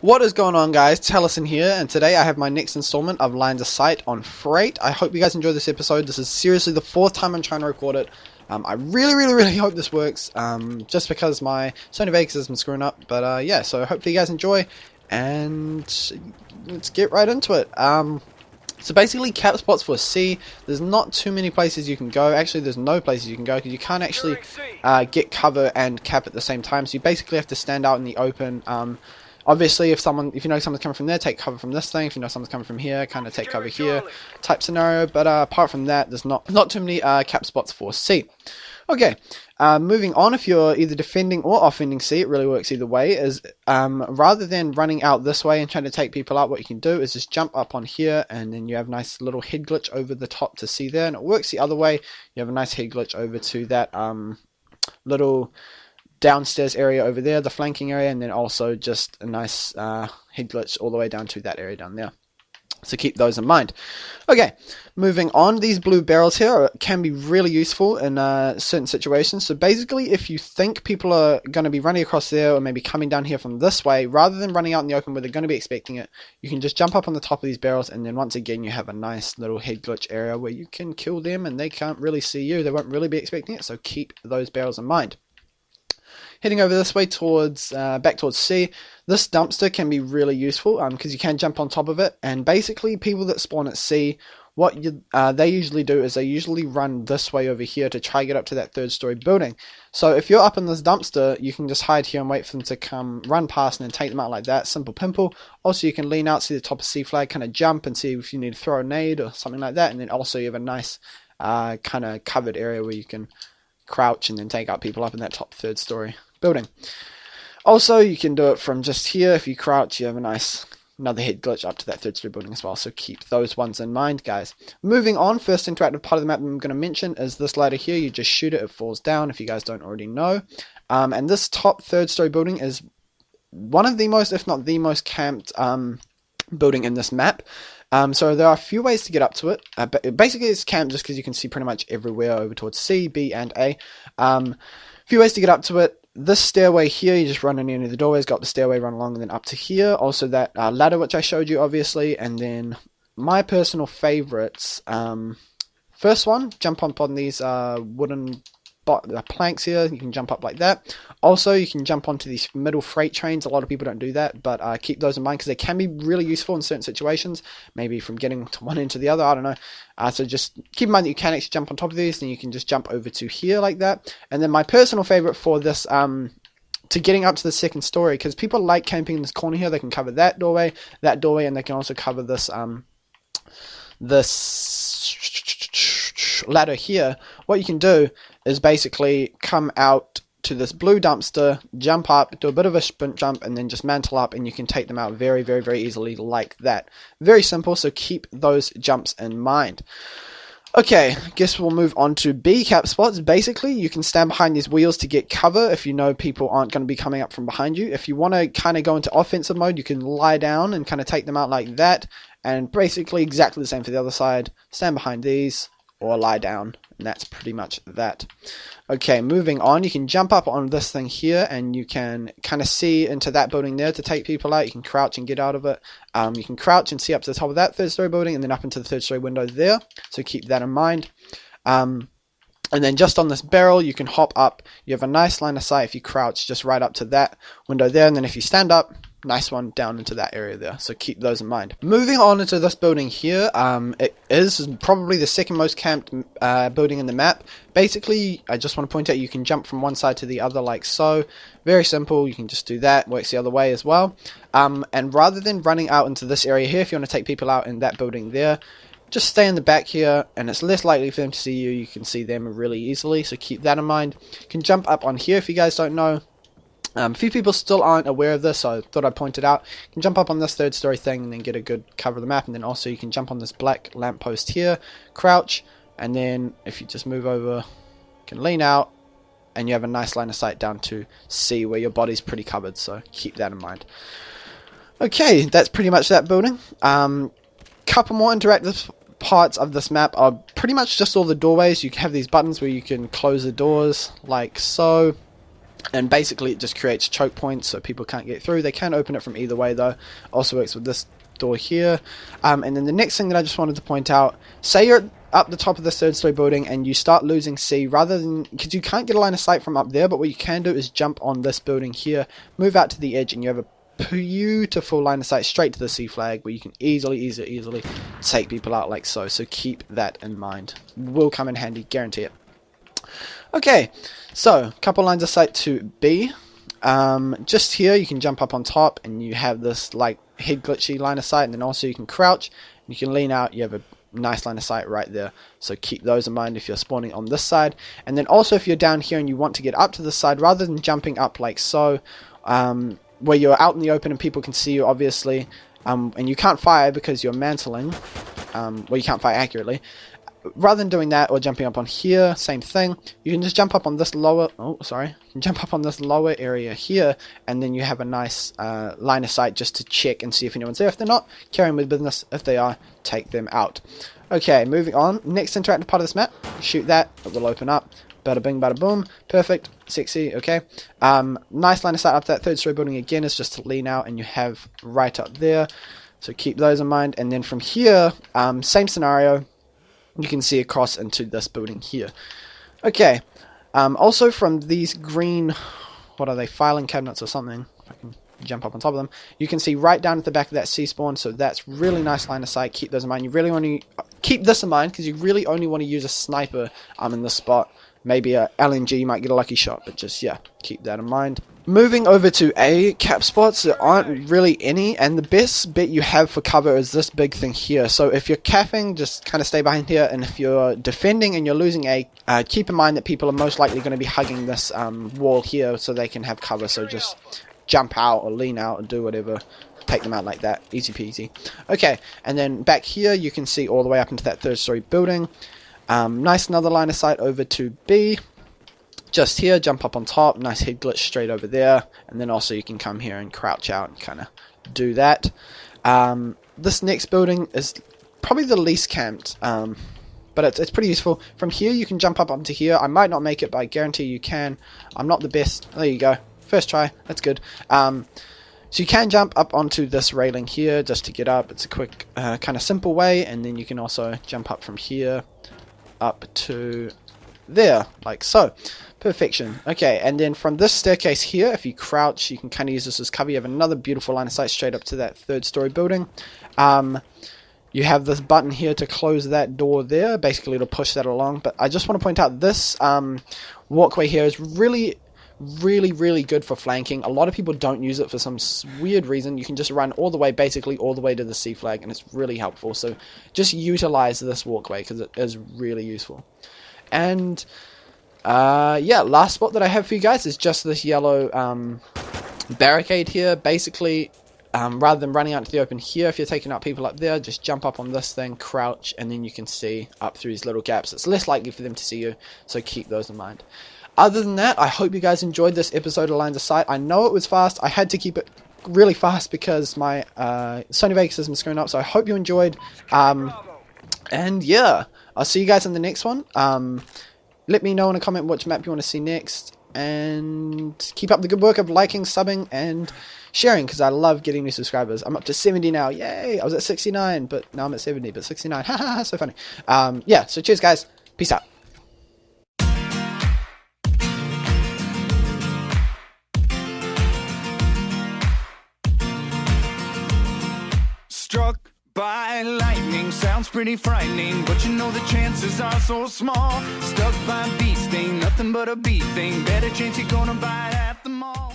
What is going on, guys? Taliesin here, and today I have my next installment of Lines of Sight on Freight. I hope you guys enjoy this episode. This is seriously the fourth time I'm trying to record it. I really hope this works, just because my Sony Vegas has been screwing up. But yeah, so hopefully you guys enjoy, and let's get right into it. So basically, cap spots for C, there's not too many places you can go. Actually, there's no places you can go, because you can't actually get cover and cap at the same time. So you basically have to stand out in the open. Obviously, if you know someone's coming from there, take cover from this thing. If you know someone's coming from here, kind of take cover here, type scenario. But apart from that, there's not too many cap spots for C. Okay, moving on. If you're either defending or offending C, it really works either way. Is rather than running out this way and trying to take people out, what you can do is just jump up on here, and then you have a nice little head glitch over the top to C there, and it works the other way. You have a nice head glitch over to that little downstairs area over there, the flanking area, and then also just a nice head glitch all the way down to that area down there. So keep those in mind. Okay, moving on, these blue barrels here can be really useful in certain situations. So basically, if you think people are going to be running across there, or maybe coming down here from this way, rather than running out in the open where they're going to be expecting it, you can just jump up on the top of these barrels, and then once again you have a nice little head glitch area where you can kill them and they can't really see you. They won't really be expecting it, so keep those barrels in mind. Heading over this way towards back towards C, this dumpster can be really useful because you can jump on top of it. And basically, people that spawn at C, what they usually do is they usually run this way over here to try to get up to that third-story building. So if you're up in this dumpster, you can just hide here and wait for them to come run past and then take them out like that. Simple pimple. Also, you can lean out, see the top of C flag, kind of jump and see if you need to throw a nade or something like that. And then also you have a nice kind of covered area where you can crouch and then take out people up in that top third-story building. Also, you can do it from just here. If you crouch, you have another head glitch up to that third-story building as well, so keep those ones in mind, guys. Moving on, first interactive part of the map I'm going to mention is this ladder here. You just shoot it, it falls down, if you guys don't already know. And this top third-story building is one of the most, if not the most camped building in this map. So there are a few ways to get up to it. Basically, it's camped just because you can see pretty much everywhere over towards C, B, and A. Few ways to get up to it. This stairway here, you just run in any of the doorways, go up the stairway, run along, and then up to here. Also that ladder which I showed you, obviously, and then my personal favorites. First one, jump up on these wooden planks here. You can jump up like that. Also, you can jump onto these middle freight trains. A lot of people don't do that, but keep those in mind because they can be really useful in certain situations. Maybe from getting to one end to the other, I don't know. So just keep in mind that you can actually jump on top of these, and you can just jump over to here like that. And then my personal favorite for this to getting up to the second story, because people like camping in this corner here. They can cover that doorway, and they can also cover this this ladder here. What you can do is basically come out to this blue dumpster, jump up, do a bit of a sprint jump, and then just mantle up, and you can take them out very easily like that. Very simple, so keep those jumps in mind. Okay, guess we'll move on to B cap spots. Basically, you can stand behind these wheels to get cover if you know people aren't going to be coming up from behind you. If you want to kind of go into offensive mode, you can lie down and kind of take them out like that. And basically exactly the same for the other side. Stand behind these or lie down, and that's pretty much that. Okay, moving on, you can jump up on this thing here, and you can kind of see into that building there to take people out. You can crouch and get out of it. You can crouch and see up to the top of that third-story building, and then up into the third-story window there, so keep that in mind. And then just on this barrel, you can hop up. You have a nice line of sight if you crouch just right up to that window there, and then if you stand up, nice one down into that area there, so keep those in mind. Moving on into this building here, it is probably the second most camped building in the map. Basically, I just want to point out you can jump from one side to the other like so. Very simple, you can just do that, works the other way as well. And rather than running out into this area here, if you want to take people out in that building there, just stay in the back here, and it's less likely for them to see you. You can see them really easily, so keep that in mind. You can jump up on here if you guys don't know. A few people still aren't aware of this, so I thought I'd point it out. You can jump up on this third-story thing and then get a good cover of the map, and then also you can jump on this black lamppost here, crouch, and then if you just move over, you can lean out, and you have a nice line of sight down to C where your body's pretty covered, so keep that in mind. Okay, that's pretty much that building. Couple more interactive parts of this map are pretty much just all the doorways. You have these buttons where you can close the doors like so. And basically it just creates choke points so people can't get through. They can open it from either way though. Also works with this door here. And then the next thing that I just wanted to point out, say you're up the top of the 3rd story building and you start losing C, rather than, because you can't get a line of sight from up there, but what you can do is jump on this building here, move out to the edge, and you have a beautiful line of sight straight to the C flag where you can easily take people out like so. So keep that in mind. Will come in handy, guarantee it. Okay, so a couple lines of sight to B. Just here you can jump up on top and you have this like head glitchy line of sight, and then also you can crouch and you can lean out. You have a nice line of sight right there, so keep those in mind if you're spawning on this side. And then also if you're down here and you want to get up to the side, rather than jumping up like so, where you're out in the open and people can see you obviously, and you can't fire because you're mantling, well, you can't fire accurately. Rather than doing that or jumping up on here, same thing. You can just jump up on this lower, you can jump up on this lower area here, and then you have a nice line of sight just to check and see if anyone's there. If they're not, carry on with business. If they are, take them out. Okay, moving on. Next interactive part of this map, shoot that, it will open up. Bada bing, bada boom. Perfect, sexy, okay. Nice line of sight up that 3rd story building again is just to lean out, and you have right up there. So keep those in mind. And then from here, same scenario. You can see across into this building here. Okay, also from these green, what are they, filing cabinets or something, if I can jump up on top of them, you can see right down at the back of that C spawn, so that's really nice line of sight. Keep those in mind. You really want to keep this in mind because you really only want to use a sniper in this spot. Maybe a LNG, you might get a lucky shot, but just, yeah, keep that in mind. Moving over to A, cap spots, there aren't really any, and the best bet you have for cover is this big thing here. So if you're capping, just kind of stay behind here, and if you're defending and you're losing A, keep in mind that people are most likely going to be hugging this wall here so they can have cover, so just jump out or lean out or do whatever. Take them out like that, easy peasy. Okay, and then back here you can see all the way up into that 3rd story building. Nice another line of sight over to B. Just here, jump up on top, nice head glitch straight over there, and then also you can come here and crouch out and kind of do that. This next building is probably the least camped, but it's pretty useful. From here you can jump up onto here. I might not make it, but I guarantee you can. I'm not the best. There you go, first try, that's good. So you can jump up onto this railing here just to get up. It's a quick, kind of simple way, and then you can also jump up from here up to there, like so. Perfection. Okay, and then from this staircase here, if you crouch, you can kind of use this as cover. You have another beautiful line of sight straight up to that 3rd story building. You have this button here to close that door there. Basically, it'll push that along. But I just want to point out this walkway here is really good for flanking. A lot of people don't use it for some weird reason. You can just run all the way, basically all the way to the C flag, and it's really helpful. So just utilize this walkway because it is really useful. And yeah, last spot that I have for you guys is just this yellow barricade here. Basically, rather than running out to the open here, if you're taking out people up there, just jump up on this thing, crouch, and then you can see up through these little gaps. It's less likely for them to see you, so keep those in mind. Other than that, I hope you guys enjoyed this episode of Lines of Sight. I know it was fast. I had to keep it really fast because my Sony Vegas system is screwing up, so I hope you enjoyed. And yeah, I'll see you guys in the next one. Let me know in a comment which map you want to see next, and keep up the good work of liking, subbing, and sharing, because I love getting new subscribers. I'm up to 70 now, yay! I was at 69, but now I'm at 70, but 69, haha, so funny. Yeah, so cheers guys, peace out. Struck by lightning sounds pretty frightening, but you know the chances are so small. Stuck by a bee sting, nothing but a bee thing. Better chance you're gonna bite at the mall.